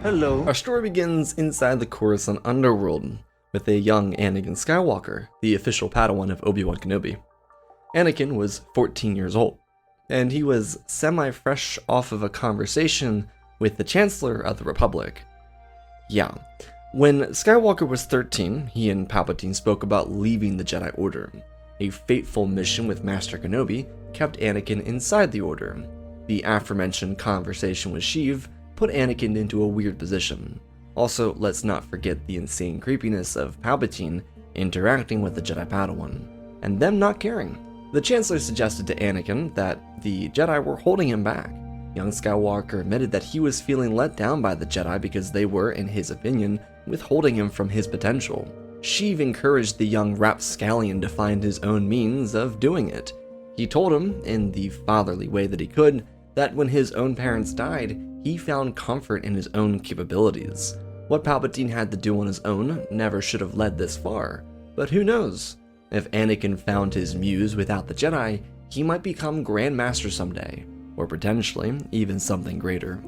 Hello. Our story begins inside the Coruscant underworld, with a young Anakin Skywalker, the official Padawan of Obi Wan Kenobi. Anakin was 14 years old, and he was semi-fresh off of a conversation with the Chancellor of the Republic. Yeah, when Skywalker was 13, he and Palpatine spoke about leaving the Jedi Order. A fateful mission with Master Kenobi kept Anakin inside the Order. The aforementioned conversation with Sheev put Anakin into a weird position. Also, let's not forget the insane creepiness of Palpatine interacting with the Jedi Padawan, and them not caring. The Chancellor suggested to Anakin that the Jedi were holding him back. Young Skywalker admitted that he was feeling let down by the Jedi because they were, in his opinion, withholding him from his potential. Sheev encouraged the young rapscallion to find his own means of doing it. He told him, in the fatherly way that he could, that when his own parents died, he found comfort in his own capabilities. What Palpatine had to do on his own never should have led this far, but who knows? If Anakin found his muse without the Jedi, he might become Grand Master someday, or potentially even something greater.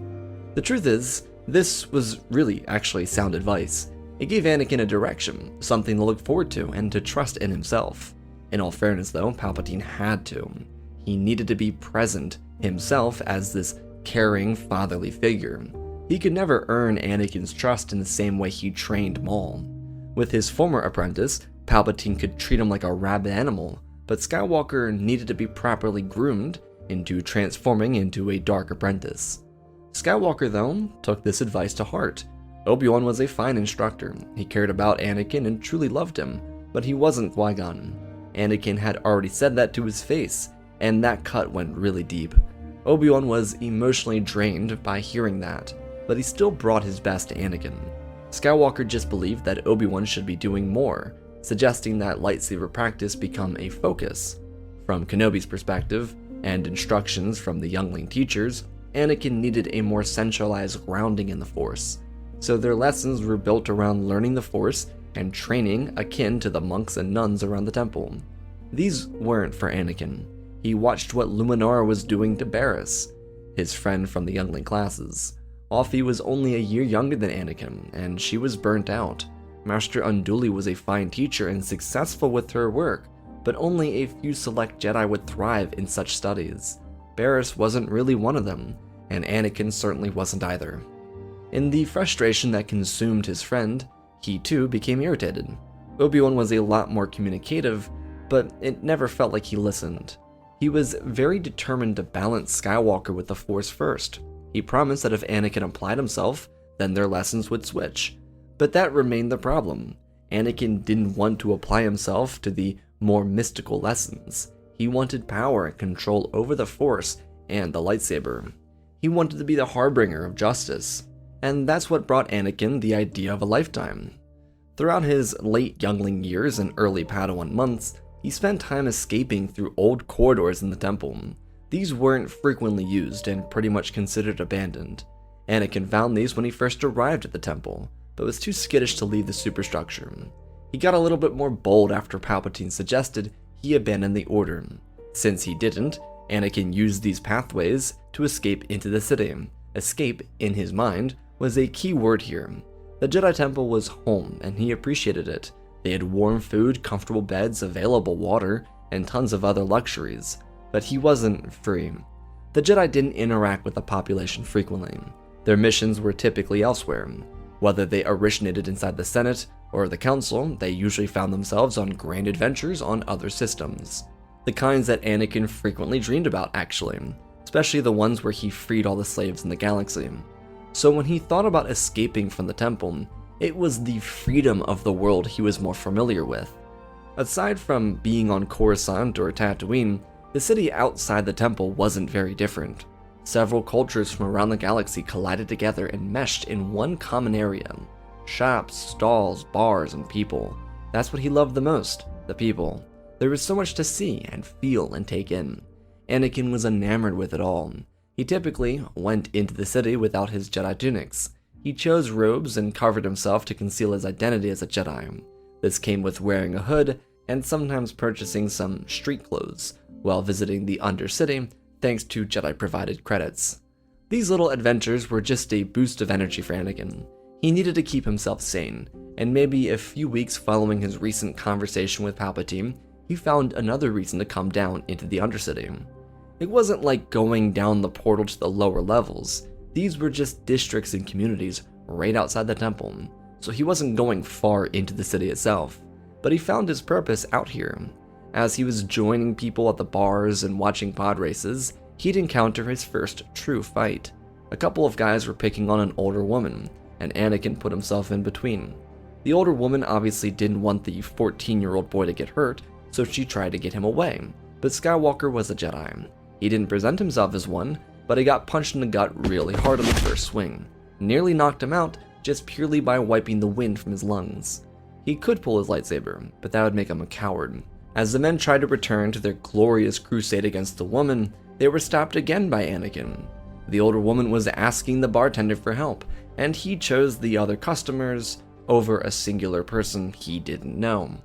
The truth is, this was really actually sound advice. It gave Anakin a direction, something to look forward to, and to trust in himself. In all fairness though, Palpatine had to. He needed to be present himself as this caring, fatherly figure. He could never earn Anakin's trust in the same way he trained Maul. With his former apprentice, Palpatine could treat him like a rabid animal, but Skywalker needed to be properly groomed into transforming into a dark apprentice. Skywalker, though, took this advice to heart. Obi Wan was a fine instructor. He cared about Anakin and truly loved him, but he wasn't Qui-Gon. Anakin had already said that to his face, and that cut went really deep. Obi Wan was emotionally drained by hearing that, but he still brought his best to Anakin. Skywalker just believed that Obi Wan should be doing more, suggesting that lightsaber practice become a focus. From Kenobi's perspective, and instructions from the youngling teachers, Anakin needed a more centralized grounding in the Force, so their lessons were built around learning the Force and training akin to the monks and nuns around the temple. These weren't for Anakin. He watched what Luminara was doing to Barriss, his friend from the youngling classes. Offie was only a year younger than Anakin, and she was burnt out. Master Unduli was a fine teacher and successful with her work, but only a few select Jedi would thrive in such studies. Barriss wasn't really one of them, and Anakin certainly wasn't either. In the frustration that consumed his friend, he too became irritated. Obi-Wan was a lot more communicative, but it never felt like he listened. He was very determined to balance Skywalker with the Force first. He promised that if Anakin applied himself, then their lessons would switch. But that remained the problem. Anakin didn't want to apply himself to the more mystical lessons. He wanted power and control over the Force and the lightsaber. He wanted to be the harbinger of justice. And that's what brought Anakin the idea of a lifetime. Throughout his late youngling years and early Padawan months, he spent time escaping through old corridors in the temple. These weren't frequently used and pretty much considered abandoned. Anakin found these when he first arrived at the temple, but was too skittish to leave the superstructure. He got a little bit more bold after Palpatine suggested he abandon the Order. Since he didn't, Anakin used these pathways to escape into the city. Escape, in his mind, was a key word here. The Jedi Temple was home, and he appreciated it. They had warm food, comfortable beds, available water, and tons of other luxuries. But he wasn't free. The Jedi didn't interact with the population frequently. Their missions were typically elsewhere. Whether they originated inside the Senate or the Council, they usually found themselves on grand adventures on other systems. The kinds that Anakin frequently dreamed about, actually, especially the ones where he freed all the slaves in the galaxy. So when he thought about escaping from the temple, it was the freedom of the world he was more familiar with. Aside from being on Coruscant or Tatooine, the city outside the temple wasn't very different. Several cultures from around the galaxy collided together and meshed in one common area. Shops, stalls, bars, and people. That's what he loved the most, the people. There was so much to see and feel and take in. Anakin was enamored with it all. He typically went into the city without his Jedi tunics. He chose robes and covered himself to conceal his identity as a Jedi. This came with wearing a hood and sometimes purchasing some street clothes while visiting the Undercity thanks to Jedi-provided credits. These little adventures were just a boost of energy for Anakin. He needed to keep himself sane, and maybe a few weeks following his recent conversation with Palpatine, he found another reason to come down into the Undercity. It wasn't like going down the portal to the lower levels. These were just districts and communities right outside the temple, so he wasn't going far into the city itself. But he found his purpose out here. As he was joining people at the bars and watching pod races, he'd encounter his first true fight. A couple of guys were picking on an older woman, and Anakin put himself in between. The older woman obviously didn't want the 14-year-old boy to get hurt, so she tried to get him away. But Skywalker was a Jedi. He didn't present himself as one, but he got punched in the gut really hard on the first swing. Nearly knocked him out just purely by wiping the wind from his lungs. He could pull his lightsaber, but that would make him a coward. As the men tried to return to their glorious crusade against the woman, they were stopped again by Anakin. The older woman was asking the bartender for help, and he chose the other customers over a singular person he didn't know.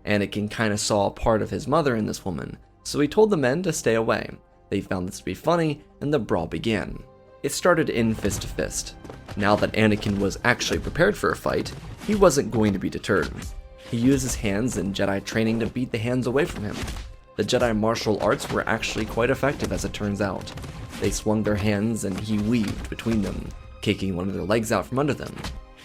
Anakin kinda saw a part of his mother in this woman, so he told the men to stay away. They found this to be funny, and the brawl began. It started in fist to fist. Now that Anakin was actually prepared for a fight, he wasn't going to be deterred. He used his hands in Jedi training to beat the hands away from him. The Jedi martial arts were actually quite effective as it turns out. They swung their hands and he weaved between them, kicking one of their legs out from under them.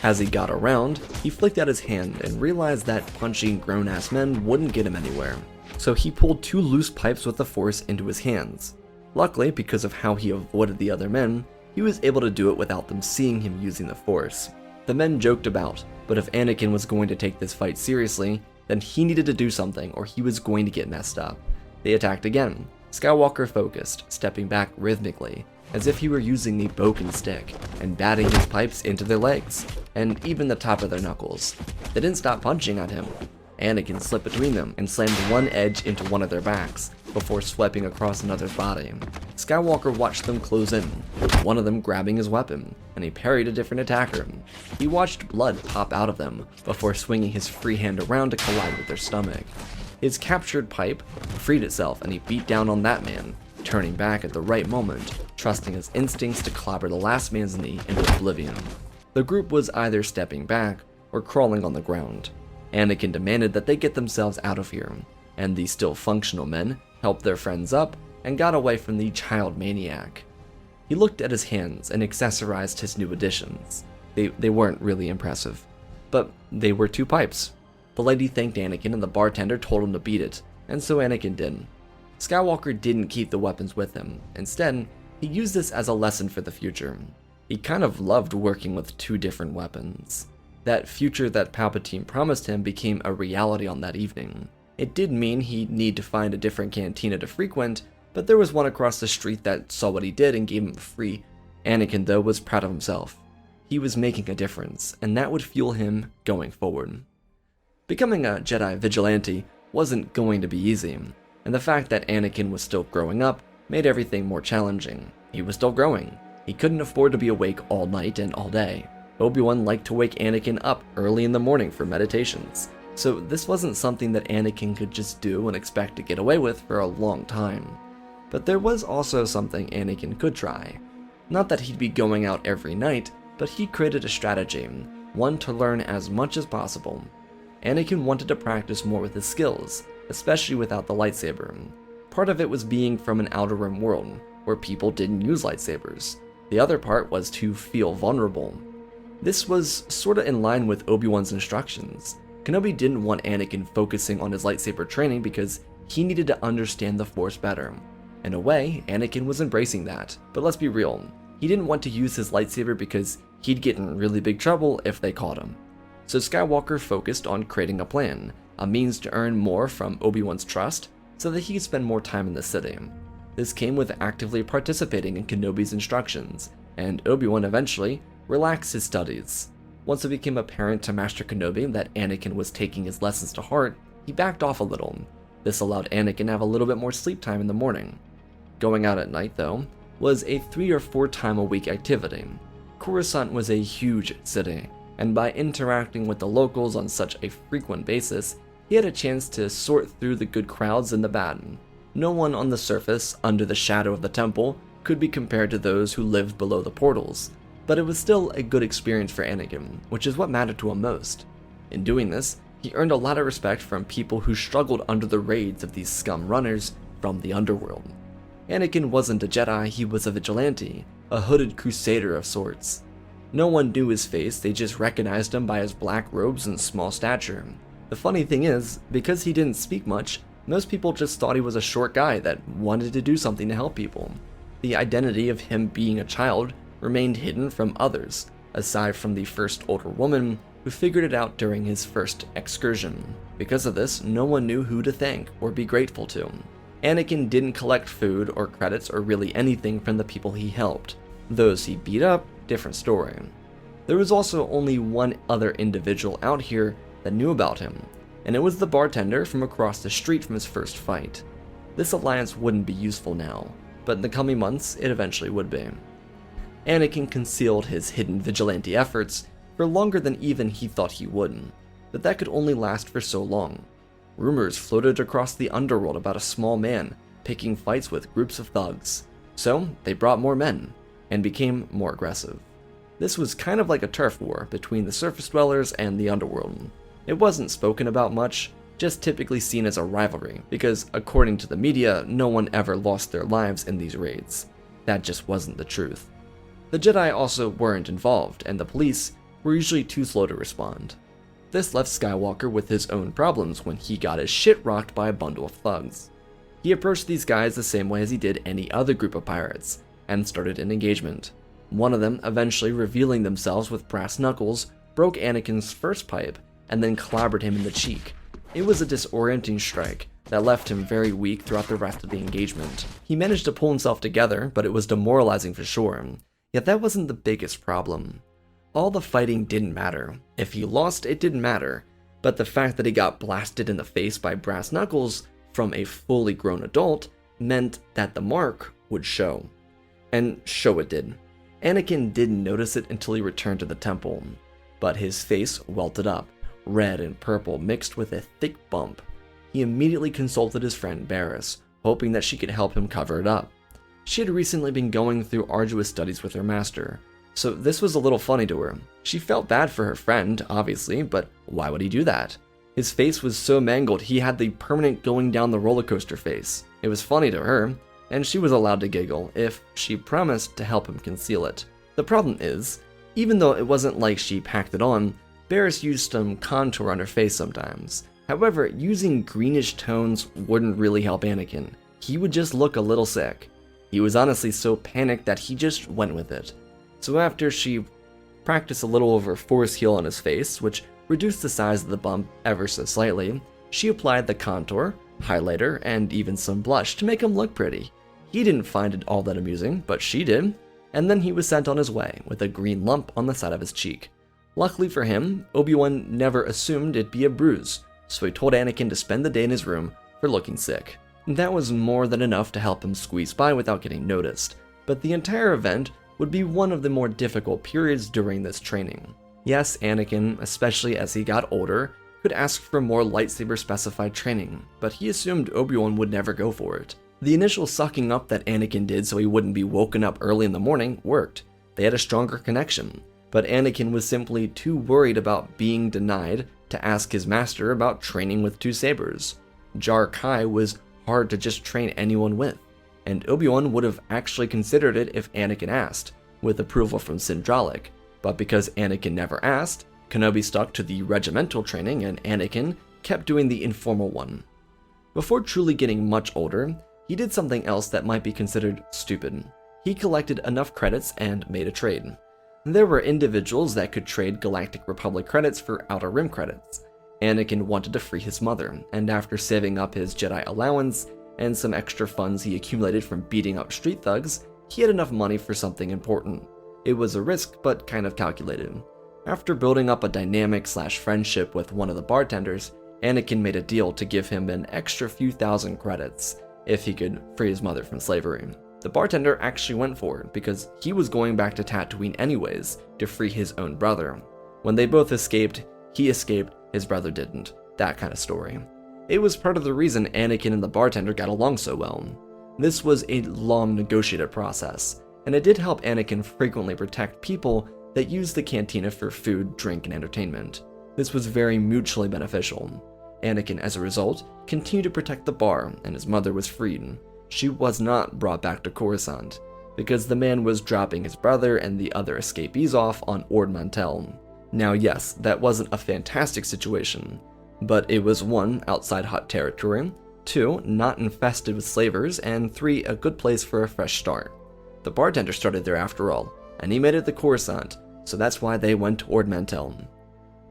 As he got around, he flicked out his hand and realized that punching grown-ass men wouldn't get him anywhere. So he pulled 2 loose pipes with the Force into his hands. Luckily, because of how he avoided the other men, he was able to do it without them seeing him using the Force. The men joked about, but if Anakin was going to take this fight seriously, then he needed to do something or he was going to get messed up. They attacked again, Skywalker focused, stepping back rhythmically, as if he were using a broken stick, and batting his pipes into their legs, and even the top of their knuckles. They didn't stop punching at him. Anakin slipped between them and slammed one edge into one of their backs, before swiping across another's body. Skywalker watched them close in, with one of them grabbing his weapon, and he parried a different attacker. He watched blood pop out of them, before swinging his free hand around to collide with their stomach. His captured pipe freed itself and he beat down on that man, turning back at the right moment, trusting his instincts to clobber the last man's knee into oblivion. The group was either stepping back or crawling on the ground. Anakin demanded that they get themselves out of here, and the still functional men helped their friends up and got away from the child maniac. He looked at his hands and accessorized his new additions. They weren't really impressive, but they were 2 pipes. The lady thanked Anakin and the bartender told him to beat it, and so Anakin did. Skywalker didn't keep the weapons with him. Instead, he used this as a lesson for the future. He kind of loved working with 2 different weapons. That future that Palpatine promised him became a reality on that evening. It did mean he'd need to find a different cantina to frequent, but there was one across the street that saw what he did and gave him free. Anakin, though, was proud of himself. He was making a difference, and that would fuel him going forward. Becoming a Jedi vigilante wasn't going to be easy, and the fact that Anakin was still growing up made everything more challenging. He was still growing. He couldn't afford to be awake all night and all day. Obi Wan liked to wake Anakin up early in the morning for meditations, so this wasn't something that Anakin could just do and expect to get away with for a long time. But there was also something Anakin could try. Not that he'd be going out every night, but he created a strategy, one to learn as much as possible. Anakin wanted to practice more with his skills, especially without the lightsaber. Part of it was being from an Outer Rim world, where people didn't use lightsabers. The other part was to feel vulnerable. This was sorta in line with Obi-Wan's instructions. Kenobi didn't want Anakin focusing on his lightsaber training because he needed to understand the Force better. In a way, Anakin was embracing that, but let's be real, he didn't want to use his lightsaber because he'd get in really big trouble if they caught him. So Skywalker focused on creating a plan, a means to earn more from Obi-Wan's trust so that he could spend more time in the city. This came with actively participating in Kenobi's instructions, and Obi-Wan eventually relaxed his studies. Once it became apparent to Master Kenobi that Anakin was taking his lessons to heart, he backed off a little. This allowed Anakin to have a little bit more sleep time in the morning. Going out at night, though, was a 3 or 4 time a week activity. Coruscant was a huge city, and by interacting with the locals on such a frequent basis, he had a chance to sort through the good crowds and the bad. No one on the surface, under the shadow of the temple, could be compared to those who lived below the portals, but it was still a good experience for Anakin, which is what mattered to him most. In doing this, he earned a lot of respect from people who struggled under the raids of these scum runners from the underworld. Anakin wasn't a Jedi, he was a vigilante, a hooded crusader of sorts. No one knew his face, they just recognized him by his black robes and small stature. The funny thing is, because he didn't speak much, most people just thought he was a short guy that wanted to do something to help people. The identity of him being a child remained hidden from others, aside from the first older woman who figured it out during his first excursion. Because of this, no one knew who to thank or be grateful to. Anakin didn't collect food or credits or really anything from the people he helped. Those he beat up, different story. There was also only one other individual out here that knew about him, and it was the bartender from across the street from his first fight. This alliance wouldn't be useful now, but in the coming months, it eventually would be. Anakin concealed his hidden vigilante efforts for longer than even he thought he would, but that could only last for so long. Rumors floated across the underworld about a small man picking fights with groups of thugs, so they brought more men and became more aggressive. This was kind of like a turf war between the surface dwellers and the underworld. It wasn't spoken about much, just typically seen as a rivalry, because according to the media, no one ever lost their lives in these raids. That just wasn't the truth. The Jedi also weren't involved, and the police were usually too slow to respond. This left Skywalker with his own problems when he got his shit rocked by a bundle of thugs. He approached these guys the same way as he did any other group of pirates, and started an engagement. One of them, eventually revealing themselves with brass knuckles, broke Anakin's first pipe, and then clobbered him in the cheek. It was a disorienting strike that left him very weak throughout the rest of the engagement. He managed to pull himself together, but it was demoralizing for sure. Yet that wasn't the biggest problem. All the fighting didn't matter. If he lost, it didn't matter. But the fact that he got blasted in the face by brass knuckles from a fully grown adult meant that the mark would show. And show it did. Anakin didn't notice it until he returned to the temple, but his face welted up, red and purple mixed with a thick bump. He immediately consulted his friend Barriss, hoping that she could help him cover it up. She had recently been going through arduous studies with her master, so this was a little funny to her. She felt bad for her friend, obviously, but why would he do that? His face was so mangled he had the permanent going down the roller coaster face. It was funny to her, and she was allowed to giggle if she promised to help him conceal it. The problem is, even though it wasn't like she packed it on, Barriss used some contour on her face sometimes. However, using greenish tones wouldn't really help Anakin. He would just look a little sick. He was honestly so panicked that he just went with it. So after she practiced a little over force heal on his face, which reduced the size of the bump ever so slightly, she applied the contour, highlighter, and even some blush to make him look pretty. He didn't find it all that amusing, but she did, and then he was sent on his way with a green lump on the side of his cheek. Luckily for him, Obi Wan never assumed it'd be a bruise, so he told Anakin to spend the day in his room for looking sick. That was more than enough to help him squeeze by without getting noticed, but the entire event would be one of the more difficult periods during this training. Yes, Anakin, especially as he got older, could ask for more lightsaber-specified training, but he assumed Obi Wan would never go for it. The initial sucking up that Anakin did so he wouldn't be woken up early in the morning worked. They had a stronger connection, but Anakin was simply too worried about being denied to ask his master about training with two sabers. Jarkai was hard to just train anyone with, and Obi-Wan would have actually considered it if Anakin asked, with approval from Sindralik, but because Anakin never asked, Kenobi stuck to the regimental training and Anakin kept doing the informal one. Before truly getting much older, he did something else that might be considered stupid. He collected enough credits and made a trade. There were individuals that could trade Galactic Republic credits for Outer Rim credits. Anakin wanted to free his mother, and after saving up his Jedi allowance and some extra funds he accumulated from beating up street thugs, he had enough money for something important. It was a risk, but kind of calculated. After building up a dynamic/friendship with one of the bartenders, Anakin made a deal to give him an extra few thousand credits if he could free his mother from slavery. The bartender actually went for it because he was going back to Tatooine anyways to free his own brother. When they both escaped, he escaped, his brother didn't. That kind of story. It was part of the reason Anakin and the bartender got along so well. This was a long negotiated process, and it did help Anakin frequently protect people that used the cantina for food, drink, and entertainment. This was very mutually beneficial. Anakin, as a result, continued to protect the bar, and his mother was freed. She was not brought back to Coruscant, because the man was dropping his brother and the other escapees off on Ord Mantell. Now yes, that wasn't a fantastic situation, but it was 1, outside hot territory, 2, not infested with slavers, and 3, a good place for a fresh start. The bartender started there after all, and he made it to Coruscant, so that's why they went to Ord Mantell.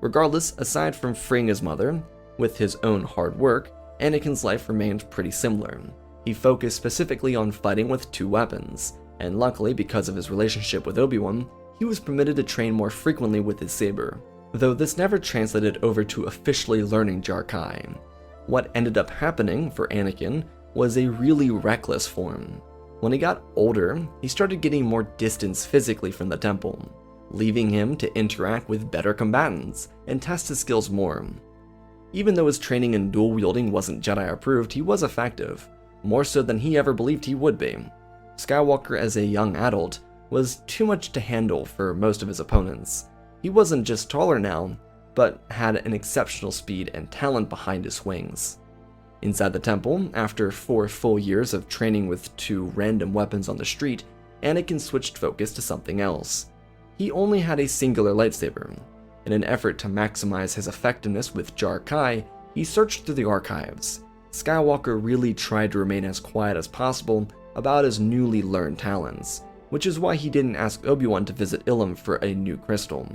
Regardless, aside from freeing his mother, with his own hard work, Anakin's life remained pretty similar. He focused specifically on fighting with 2 weapons, and luckily because of his relationship with Obi Wan, he was permitted to train more frequently with his saber, though this never translated over to officially learning Jarkai. What ended up happening for Anakin was a really reckless form. When he got older, he started getting more distance physically from the temple, leaving him to interact with better combatants and test his skills more. Even though his training in dual wielding wasn't Jedi approved, he was effective, more so than he ever believed he would be. Skywalker as a young adult was too much to handle for most of his opponents. He wasn't just taller now, but had an exceptional speed and talent behind his wings. Inside the temple, after 4 full years of training with 2 random weapons on the street, Anakin switched focus to something else. He only had a singular lightsaber. In an effort to maximize his effectiveness with Jarkai, he searched through the archives. Skywalker really tried to remain as quiet as possible about his newly learned talents, which is why he didn't ask Obi Wan to visit Ilum for a new crystal.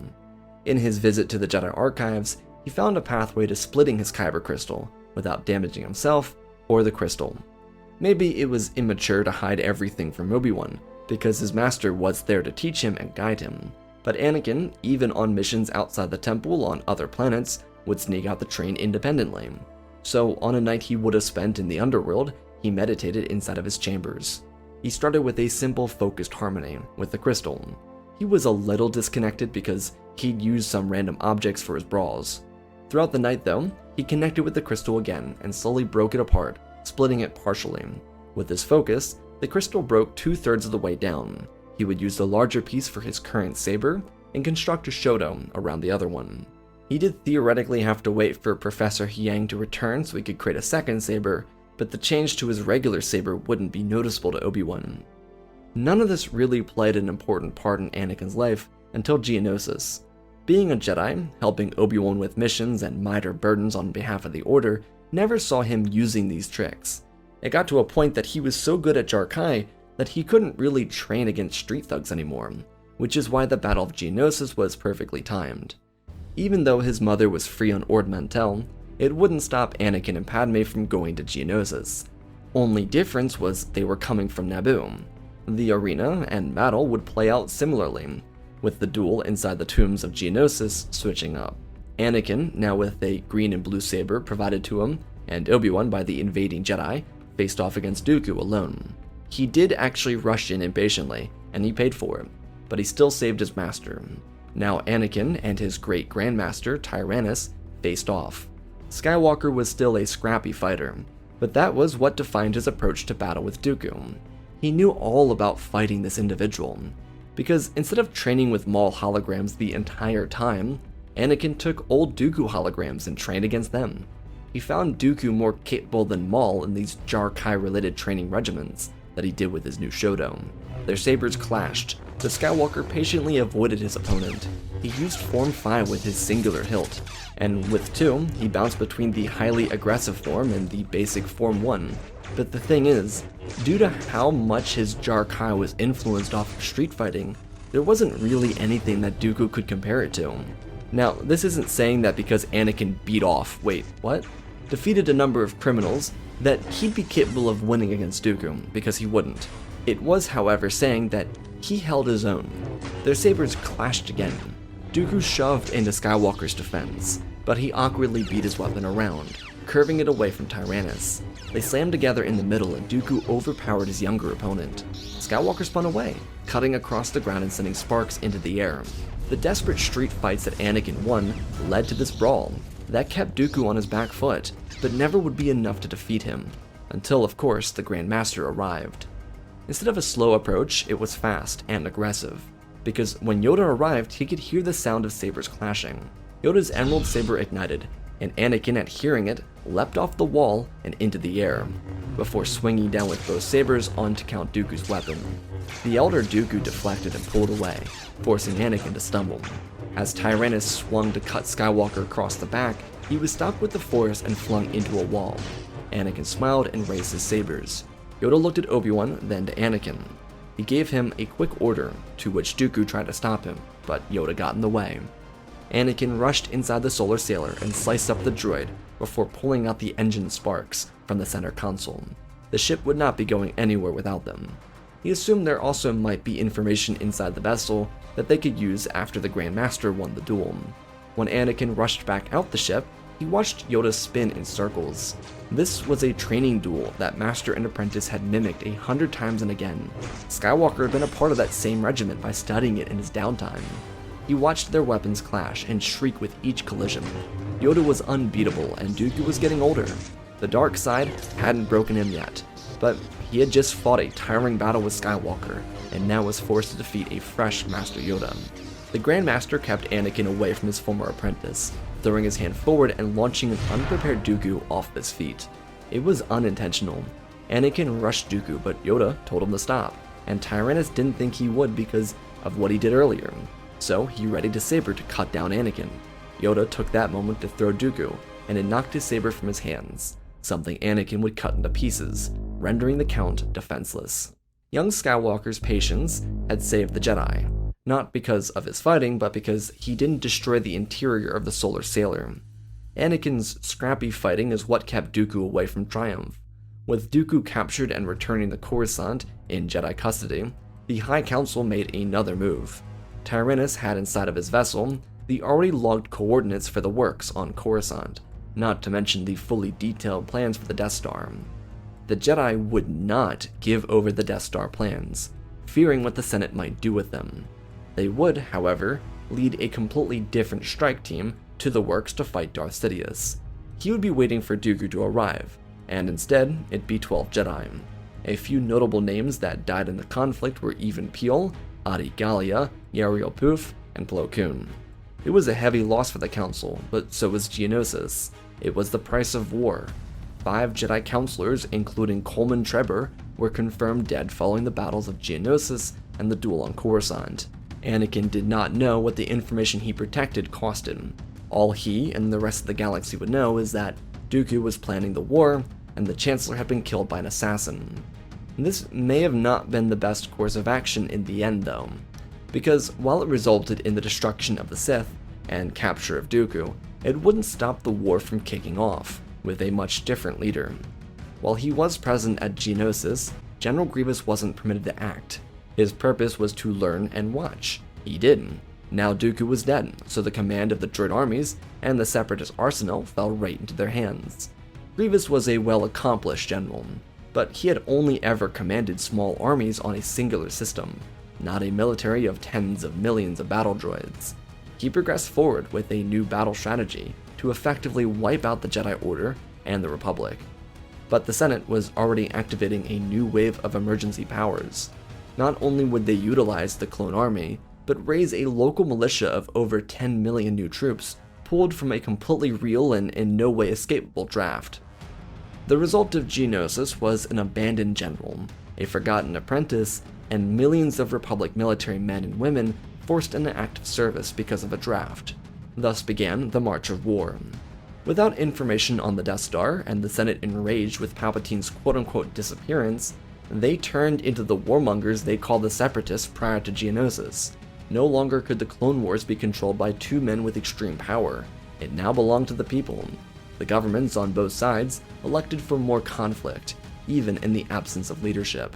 In his visit to the Jedi archives, he found a pathway to splitting his kyber crystal without damaging himself or the crystal. Maybe it was immature to hide everything from Obi Wan, because his master was there to teach him and guide him, but Anakin, even on missions outside the temple on other planets, would sneak out the train independently. So on a night he would have spent in the underworld, he meditated inside of his chambers. He started with a simple focused harmony with the crystal. He was a little disconnected because he'd used some random objects for his brawls. Throughout the night though, he connected with the crystal again and slowly broke it apart, splitting it partially. With his focus, the crystal broke 2/3 of the way down. He would use the larger piece for his current saber and construct a shodo around the other one. He did theoretically have to wait for Professor Hyang to return so he could create a second saber, but the change to his regular saber wouldn't be noticeable to Obi Wan. None of this really played an important part in Anakin's life until Geonosis. Being a Jedi, helping Obi Wan with missions and minor burdens on behalf of the Order, never saw him using these tricks. It got to a point that he was so good at Jarkai that he couldn't really train against street thugs anymore, which is why the Battle of Geonosis was perfectly timed. Even though his mother was free on Ord Mantell, it wouldn't stop Anakin and Padme from going to Geonosis. Only difference was they were coming from Naboo. The arena and battle would play out similarly, with the duel inside the tombs of Geonosis switching up. Anakin, now with a green and blue saber provided to him, and Obi-Wan by the invading Jedi, faced off against Dooku alone. He did actually rush in impatiently, and he paid for it, but he still saved his master. Now Anakin and his great grandmaster, Tyrannus, faced off. Skywalker was still a scrappy fighter, but that was what defined his approach to battle with Dooku. He knew all about fighting this individual, because instead of training with Maul holograms the entire time, Anakin took old Dooku holograms and trained against them. He found Dooku more capable than Maul in these Jarkai-related training regimens that he did with his new Shodo. Their sabers clashed, but Skywalker patiently avoided his opponent. He used Form 5 with his singular hilt, and with 2, he bounced between the highly aggressive form and the basic Form 1. But the thing is, due to how much his Jarkai was influenced off of street fighting, there wasn't really anything that Dooku could compare it to. Now, this isn't saying that because Anakin defeated a number of criminals, that he'd be capable of winning against Dooku, because he wouldn't. It was, however, saying that he held his own. Their sabers clashed again. Dooku shoved into Skywalker's defense, but he awkwardly beat his weapon around, curving it away from Tyrannus. They slammed together in the middle and Dooku overpowered his younger opponent. Skywalker spun away, cutting across the ground and sending sparks into the air. The desperate street fights that Anakin won led to this brawl that kept Dooku on his back foot, but never would be enough to defeat him. until of course the Grand Master arrived. Instead of a slow approach, it was fast and aggressive, because when Yoda arrived, he could hear the sound of sabers clashing. Yoda's emerald saber ignited, and Anakin, at hearing it, leapt off the wall and into the air, before swinging down with both sabers onto Count Dooku's weapon. The elder Dooku deflected and pulled away, forcing Anakin to stumble. As Tyrannus swung to cut Skywalker across the back, he was stopped with the Force and flung into a wall. Anakin smiled and raised his sabers. Yoda looked at Obi Wan, then to Anakin. He gave him a quick order, to which Dooku tried to stop him, but Yoda got in the way. Anakin rushed inside the solar sailor and sliced up the droid before pulling out the engine sparks from the center console. The ship would not be going anywhere without them. He assumed there also might be information inside the vessel that they could use after the Grand Master won the duel. When Anakin rushed back out the ship, he watched Yoda spin in circles. This was a training duel that Master and Apprentice had mimicked 100 times and again. Skywalker had been a part of that same regiment by studying it in his downtime. He watched their weapons clash and shriek with each collision. Yoda was unbeatable and Dooku was getting older. The dark side hadn't broken him yet, but he had just fought a tiring battle with Skywalker and now was forced to defeat a fresh Master Yoda. The Grand Master kept Anakin away from his former apprentice, throwing his hand forward and launching an unprepared Dooku off his feet. It was unintentional. Anakin rushed Dooku, but Yoda told him to stop, and Tyrannus didn't think he would because of what he did earlier. So he readied his saber to cut down Anakin. Yoda took that moment to throw Dooku, and it knocked his saber from his hands, something Anakin would cut into pieces, rendering the Count defenseless. Young Skywalker's patience had saved the Jedi, not because of his fighting, but because he didn't destroy the interior of the solar sailor. Anakin's scrappy fighting is what kept Dooku away from triumph. With Dooku captured and returning to Coruscant in Jedi custody, the High Council made another move. Tyrannus had inside of his vessel the already logged coordinates for the works on Coruscant, not to mention the fully detailed plans for the Death Star. The Jedi would not give over the Death Star plans, fearing what the Senate might do with them. They would, however, lead a completely different strike team to the works to fight Darth Sidious. He would be waiting for Dooku to arrive, and instead, it'd be 12 Jedi. A few notable names that died in the conflict were Even Piel, Adi Gallia, Yariel Poof, and Plo Koon. It was a heavy loss for the Council, but so was Geonosis. It was the price of war. 5 Jedi Counselors, including Coleman Trebor, were confirmed dead following the battles of Geonosis and the duel on Coruscant. Anakin did not know what the information he protected cost him. All he and the rest of the galaxy would know is that Dooku was planning the war, and the Chancellor had been killed by an assassin. This may have not been the best course of action in the end though, because while it resulted in the destruction of the Sith and capture of Dooku, it wouldn't stop the war from kicking off, with a much different leader. While he was present at Geonosis, General Grievous wasn't permitted to act. His purpose was to learn and watch. He didn't. Now Dooku was dead, so the command of the droid armies and the Separatist arsenal fell right into their hands. Grievous was a well-accomplished general, but he had only ever commanded small armies on a singular system, not a military of tens of millions of battle droids. He progressed forward with a new battle strategy to effectively wipe out the Jedi Order and the Republic. But the Senate was already activating a new wave of emergency powers. Not only would they utilize the clone army, but raise a local militia of over 10 million new troops, pulled from a completely real and in no way escapable draft. The result of Geonosis was an abandoned general, a forgotten apprentice, and millions of Republic military men and women forced into active service because of a draft. Thus began the March of War. Without information on the Death Star and the Senate enraged with Palpatine's quote-unquote disappearance, they turned into the warmongers they called the Separatists prior to Geonosis. No longer could the Clone Wars be controlled by 2 men with extreme power. It now belonged to the people. The governments on both sides elected for more conflict, even in the absence of leadership.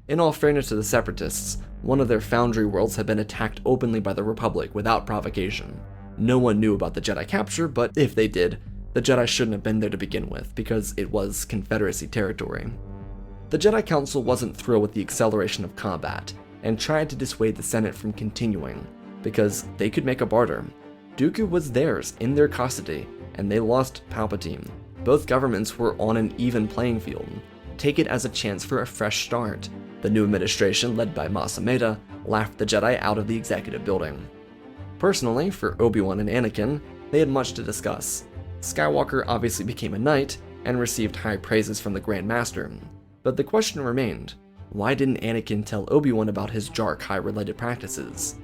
In all fairness to the Separatists, one of their foundry worlds had been attacked openly by the Republic without provocation. No one knew about the Jedi capture, but if they did, the Jedi shouldn't have been there to begin with, because it was Confederacy territory. The Jedi Council wasn't thrilled with the acceleration of combat, and tried to dissuade the Senate from continuing, because they could make a barter. Dooku was theirs in their custody, and they lost Palpatine. Both governments were on an even playing field. Take it as a chance for a fresh start. The new administration, led by Mas Amedda, laughed the Jedi out of the executive building. Personally, for Obi Wan and Anakin, they had much to discuss. Skywalker obviously became a knight and received high praises from the Grand Master. But the question remained, why didn't Anakin tell Obi Wan about his Jarkai-related practices?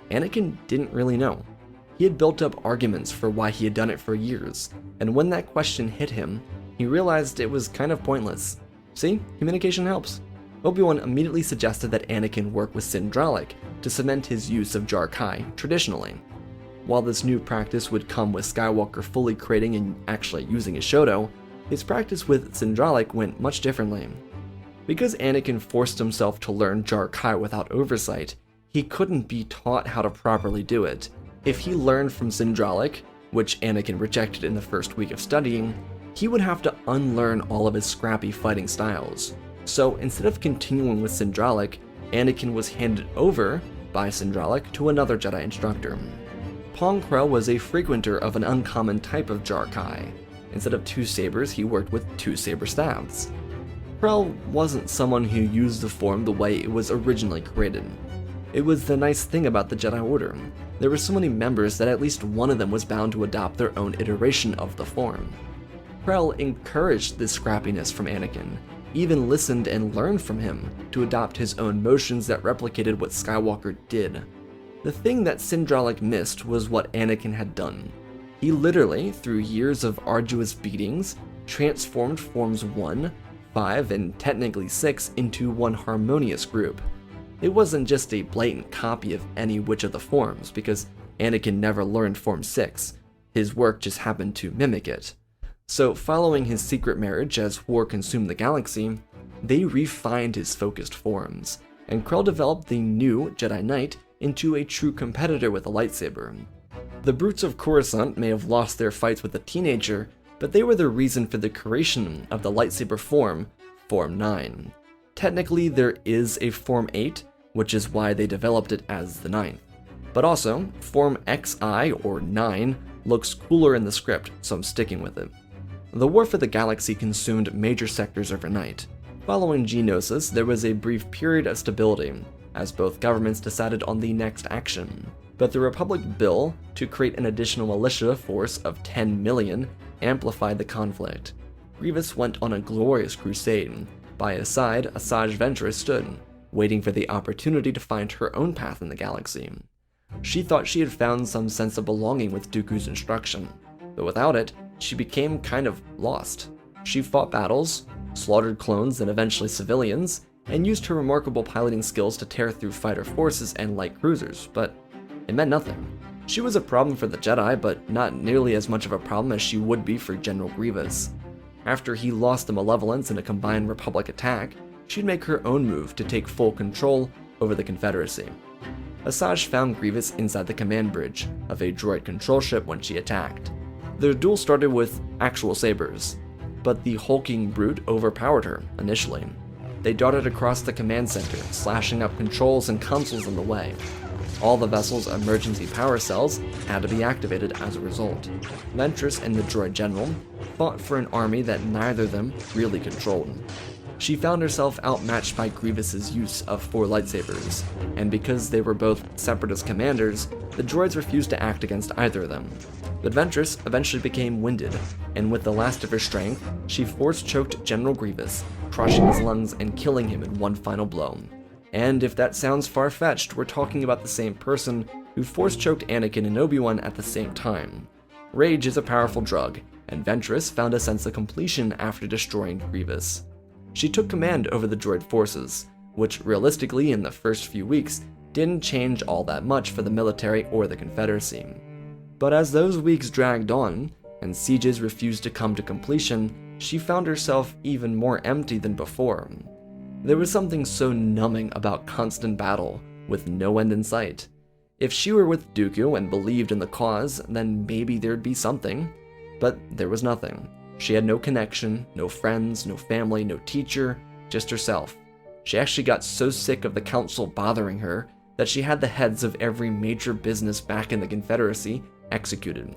Anakin didn't really know. He had built up arguments for why he had done it for years, and when that question hit him, he realized it was kind of pointless. See, communication helps. Obi-Wan immediately suggested that Anakin work with Sindralic to cement his use of Jarkai traditionally. While this new practice would come with Skywalker fully creating and actually using his Shoto, his practice with Sindralic went much differently. Because Anakin forced himself to learn Jarkai without oversight, he couldn't be taught how to properly do it. If he learned from Sindralic, which Anakin rejected in the first week of studying, he would have to unlearn all of his scrappy fighting styles. So instead of continuing with Sindralic, Anakin was handed over by Sindralic to another Jedi instructor. Pong Krell was a frequenter of an uncommon type of Jarkai. Instead of 2 sabers, he worked with 2 saber staves. Krell wasn't someone who used the form the way it was originally created. It was the nice thing about the Jedi Order. There were so many members that at least one of them was bound to adopt their own iteration of the form. Krell encouraged this scrappiness from Anakin, even listened and learned from him to adopt his own motions that replicated what Skywalker did. The thing that Sindralic missed was what Anakin had done. He literally, through years of arduous beatings, transformed Forms 1, 5, and technically 6 into one harmonious group. It wasn't just a blatant copy of any which of the forms, because Anakin never learned Form 6. His work just happened to mimic it. So, following his secret marriage as war consumed the galaxy, they refined his focused forms, and Krell developed the new Jedi Knight into a true competitor with a lightsaber. The brutes of Coruscant may have lost their fights with a teenager, but they were the reason for the creation of the lightsaber form, Form 9. Technically, there is a Form 8, which is why they developed it as the 9th. But also, Form XI, or 9, looks cooler in the script, so I'm sticking with it. The war for the galaxy consumed major sectors overnight. Following Geonosis, there was a brief period of stability, as both governments decided on the next action. But the Republic bill to create an additional militia force of 10 million amplified the conflict. Grievous went on a glorious crusade. By his side, Asajj Ventress stood, waiting for the opportunity to find her own path in the galaxy. She thought she had found some sense of belonging with Dooku's instruction, but without it, she became kind of lost. She fought battles, slaughtered clones and eventually civilians, and used her remarkable piloting skills to tear through fighter forces and light cruisers, but it meant nothing. She was a problem for the Jedi, but not nearly as much of a problem as she would be for General Grievous. After he lost the Malevolence in a combined Republic attack, she'd make her own move to take full control over the Confederacy. Asajj found Grievous inside the command bridge of a droid control ship when she attacked. Their duel started with actual sabers, but the hulking brute overpowered her initially. They darted across the command center, slashing up controls and consoles in the way. All the vessel's emergency power cells had to be activated as a result. Ventress and the droid general fought for an army that neither of them really controlled. She found herself outmatched by Grievous's use of 4 lightsabers, and because they were both Separatist commanders, the droids refused to act against either of them. But Ventress eventually became winded, and with the last of her strength, she force-choked General Grievous, crushing his lungs and killing him in one final blow. And if that sounds far-fetched, we're talking about the same person who force-choked Anakin and Obi Wan at the same time. Rage is a powerful drug, and Ventress found a sense of completion after destroying Grievous. She took command over the droid forces, which realistically in the first few weeks didn't change all that much for the military or the Confederacy. But as those weeks dragged on, and sieges refused to come to completion, she found herself even more empty than before. There was something so numbing about constant battle, with no end in sight. If she were with Dooku and believed in the cause, then maybe there'd be something. But there was nothing. She had no connection, no friends, no family, no teacher, just herself. She actually got so sick of the Council bothering her that she had the heads of every major business back in the Confederacy executed.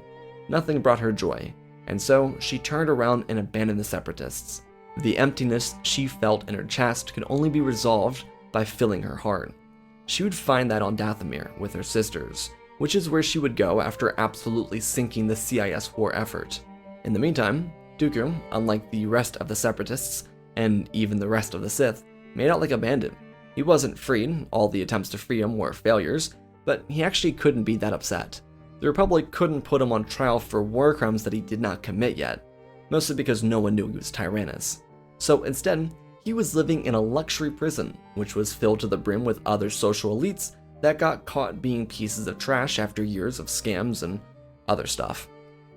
Nothing brought her joy. and so she turned around and abandoned the Separatists. The emptiness she felt in her chest could only be resolved by filling her heart. She would find that on Dathomir with her sisters, which is where she would go after absolutely sinking the CIS war effort. In the meantime, Dooku, unlike the rest of the Separatists, and even the rest of the Sith, made out like a bandit. He wasn't freed, all the attempts to free him were failures, but he actually couldn't be that upset. The Republic couldn't put him on trial for war crimes that he did not commit yet, mostly because no one knew he was Tyrannus. So instead, he was living in a luxury prison, which was filled to the brim with other social elites that got caught being pieces of trash after years of scams and other stuff.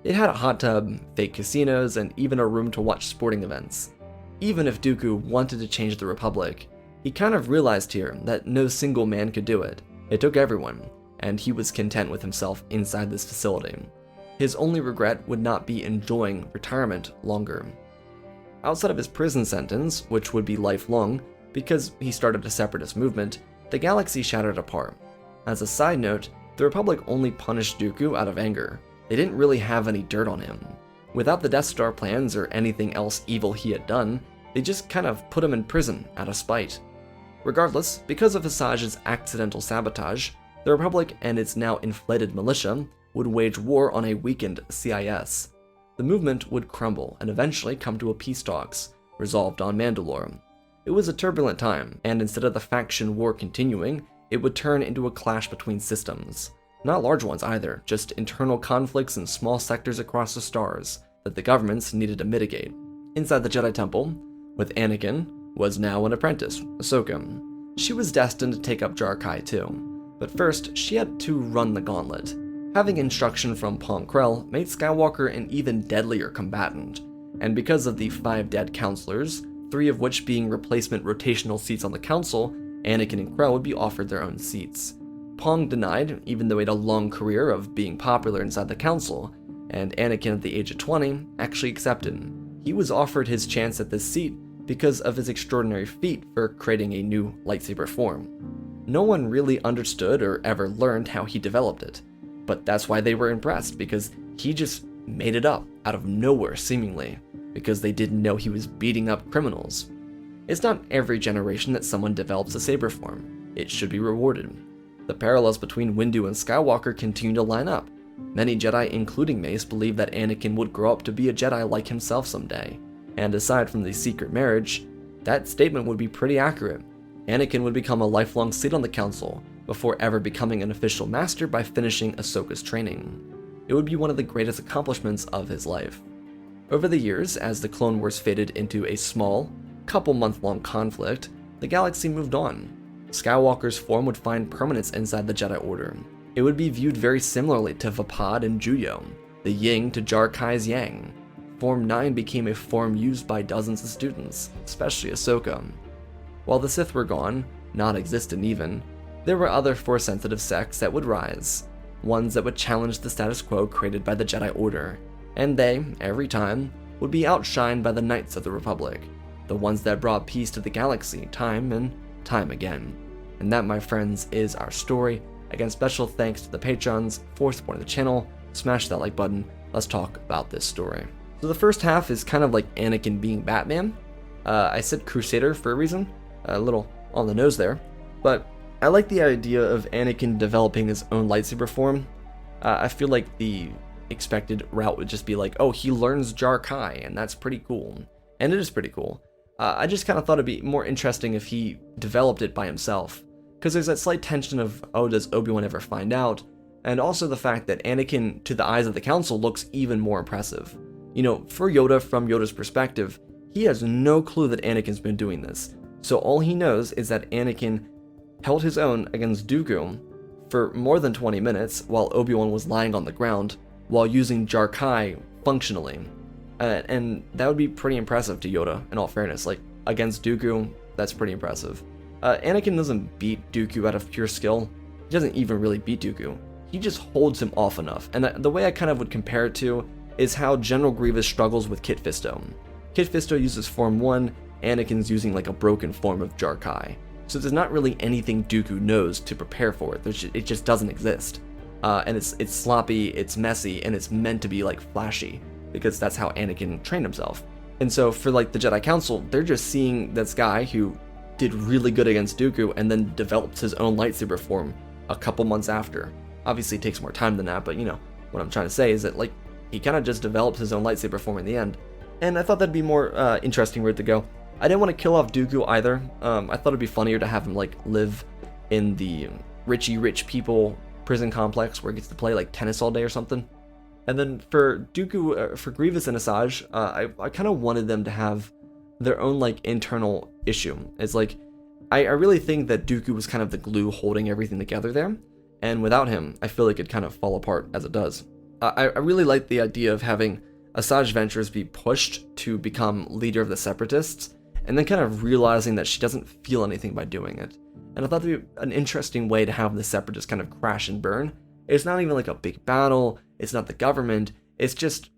It had a hot tub, fake casinos, and even a room to watch sporting events. Even if Dooku wanted to change the Republic, he kind of realized here that no single man could do it. It took everyone, and he was content with himself inside this facility. His only regret would not be enjoying retirement longer. Outside of his prison sentence, which would be lifelong, because he started a separatist movement, the galaxy shattered apart. As a side note, the Republic only punished Dooku out of anger. They didn't really have any dirt on him. Without the Death Star plans or anything else evil he had done, they just kind of put him in prison out of spite. Regardless, because of Asage's accidental sabotage, the Republic and its now inflated militia would wage war on a weakened CIS. The movement would crumble and eventually come to a peace talks, resolved on Mandalore. It was a turbulent time, and instead of the faction war continuing, it would turn into a clash between systems. Not large ones either, just internal conflicts in small sectors across the stars that the governments needed to mitigate. Inside the Jedi Temple, with Anakin, was now an apprentice, Ahsoka. She was destined to take up Jarkai too, but first she had to run the gauntlet. Having instruction from Pong Krell made Skywalker an even deadlier combatant, and because of the 5 dead counselors, 3 of which being replacement rotational seats on the council, Anakin and Krell would be offered their own seats. Pong denied, even though he had a long career of being popular inside the council, and Anakin at the age of 20 actually accepted. He was offered his chance at this seat because of his extraordinary feat for creating a new lightsaber form. No one really understood or ever learned how he developed it, but that's why they were impressed, because he just made it up out of nowhere seemingly, because they didn't know he was beating up criminals. It's not every generation that someone develops a saber form. It should be rewarded. The parallels between Windu and Skywalker continue to line up. Many Jedi, including Mace, believe that Anakin would grow up to be a Jedi like himself someday. And aside from the secret marriage, that statement would be pretty accurate. Anakin would become a lifelong seat on the council, before ever becoming an official master by finishing Ahsoka's training. It would be one of the greatest accomplishments of his life. Over the years, as the Clone Wars faded into a small, couple-month-long conflict, the galaxy moved on. Skywalker's form would find permanence inside the Jedi Order. It would be viewed very similarly to Vapad and Juyo, the yin to Jarkai's yang. Form 9 became a form used by dozens of students, especially Ahsoka. While the Sith were gone, non-existent even, there were other Force-sensitive sects that would rise, ones that would challenge the status quo created by the Jedi Order, and they, every time, would be outshined by the Knights of the Republic, the ones that brought peace to the galaxy time and time again. And that, my friends, is our story. Again, special thanks to the patrons for supporting the channel. Smash that like button. Let's talk about this story. So the first half is kind of like Anakin being Batman. I said Crusader for a reason, a little on the nose there, but I like the idea of Anakin developing his own lightsaber form. I feel like the expected route would just be like, oh, he learns Jarkai, and that's pretty cool. And it is pretty cool. I just kind of thought it'd be more interesting if he developed it by himself, because there's that slight tension of, oh, does Obi Wan ever find out? And also the fact that Anakin, to the eyes of the Council, looks even more impressive. You know, for Yoda, from Yoda's perspective, he has no clue that Anakin's been doing this. So all he knows is that Anakin held his own against Dooku for more than 20 minutes while Obi Wan was lying on the ground, while using Jarkai functionally. And that would be pretty impressive to Yoda, in all fairness. Like, against Dooku, that's pretty impressive. Anakin doesn't beat Dooku out of pure skill. He doesn't even really beat Dooku. He just holds him off enough. And the way I kind of would compare it to is how General Grievous struggles with Kit Fisto. Kit Fisto uses Form 1, Anakin's using like a broken form of Jarkai. So there's not really anything Dooku knows to prepare for it. It just doesn't exist. And it's sloppy, it's messy, and it's meant to be like flashy. because that's how Anakin trained himself. And so for like the Jedi Council, they're just seeing this guy who did really good against Dooku and then developed his own lightsaber form a couple months after. Obviously it takes more time than that, but you know, what I'm trying to say is that like he kind of just developed his own lightsaber form in the end. And I thought that'd be more interesting route to go. I didn't want to kill off Dooku either. I thought it'd be funnier to have him like live in the rich people prison complex where he gets to play like tennis all day or something. And then for Dooku, for Grievous and Asajj, I kind of wanted them to have their own like internal issue. It's like, I really think that Dooku was kind of the glue holding everything together there. And without him, I feel like it kind of fall apart as it does. I really like the idea of having Asajj Ventress be pushed to become leader of the Separatists, and then kind of realizing that she doesn't feel anything by doing it. And I thought that'd be an interesting way to have the Separatists kind of crash and burn. It's not even like a big battle, it's not the government, it's just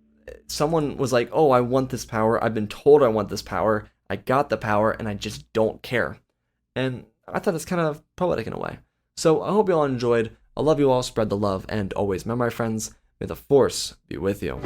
someone was like, oh, I want this power, I've been told I want this power, I got the power, and I just don't care. And I thought it's kind of poetic in a way. So I hope you all enjoyed. I love you all, spread the love, and always remember, my friends, may the Force be with you.